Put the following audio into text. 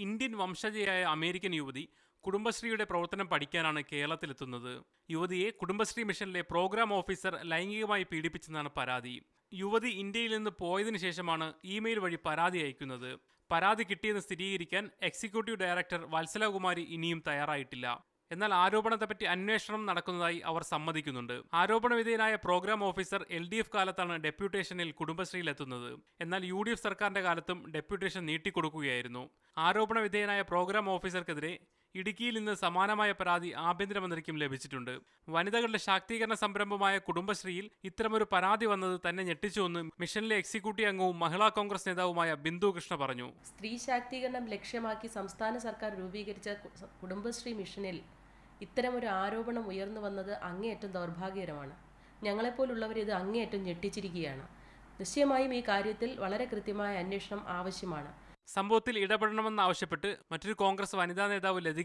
Indian വംശജയായ American യുവതി കുടുംബശ്രീയുടെ പ്രവർത്തനം പഠിക്കാനാണ് കേരളത്തിലെത്തുന്നത്. യുവതിയെ കുടുംബശ്രീ മിഷനിലെ പ്രോഗ്രാം ഓഫീസർ ലൈംഗികമായി പീഡിപ്പിച്ചെന്നാണ് പരാതി. യുവതി ഇന്ത്യയിൽ നിന്ന് പോയതിനു ശേഷമാണ് ഇമെയിൽ വഴി പരാതി അയക്കുന്നത്. പരാതി കിട്ടിയെന്ന് സ്ഥിരീകരിക്കാൻ എക്സിക്യൂട്ടീവ് ഡയറക്ടർ വത്സലകുമാരി ഇനിയും തയ്യാറായിട്ടില്ല. എന്നാൽ ആരോപണത്തെപ്പറ്റി അന്വേഷണം നടക്കുന്നതായി അവർ സമ്മതിക്കുന്നുണ്ട്. ആരോപണവിധേയനായ പ്രോഗ്രാം ഓഫീസർ LDF കാലത്താണ് ഡെപ്യൂട്ടേഷനിൽ കുടുംബശ്രീയിലെത്തുന്നത്. എന്നാൽ UDF സർക്കാരിന്റെ കാലത്തും ഡെപ്യൂട്ടേഷൻ നീട്ടിക്കൊടുക്കുകയായിരുന്നു. ആരോപണവിധേയനായ പ്രോഗ്രാം ഓഫീസർക്കെതിരെ ഇടുക്കിയിൽ നിന്ന് സമാനമായ പരാതി ആഭ്യന്തരമന്ത്രിക്കും ലഭിച്ചിട്ടുണ്ട്. വനിതകളുടെ ശാക്തീകരണ സംരംഭമായ കുടുംബശ്രീയിൽ ഇത്തരമൊരു പരാതി വന്നത് തന്നെ ഞെട്ടിച്ചുവെന്ന് മിഷനിലെ എക്സിക്യൂട്ടീവ് അംഗവും മഹിളാ കോൺഗ്രസ് നേതാവുമായ ബിന്ദു കൃഷ്ണ പറഞ്ഞു. സ്ത്രീ ശാക്തീകരണം ലക്ഷ്യമാക്കി സംസ്ഥാന സർക്കാർ രൂപീകരിച്ച കുടുംബശ്രീ മിഷനിൽ ഇത്തരമൊരു ആരോപണം ഉയർന്നു വന്നത് അങ്ങേയറ്റം ദൗർഭാഗ്യകരമാണ്. ഞങ്ങളെപ്പോലുള്ളവർ ഇത് അങ്ങേയറ്റം ഞെട്ടിച്ചിരിക്കുകയാണ്. നിശ്ചയമായും ഈ കാര്യത്തിൽ വളരെ കൃത്യമായ അന്വേഷണം ആവശ്യമാണ്. സംഭവത്തിൽ ഇടപെടണമെന്നാവശ്യപ്പെട്ട് മറ്റൊരു കോൺഗ്രസ് വനിതാ നേതാവ് ലതിക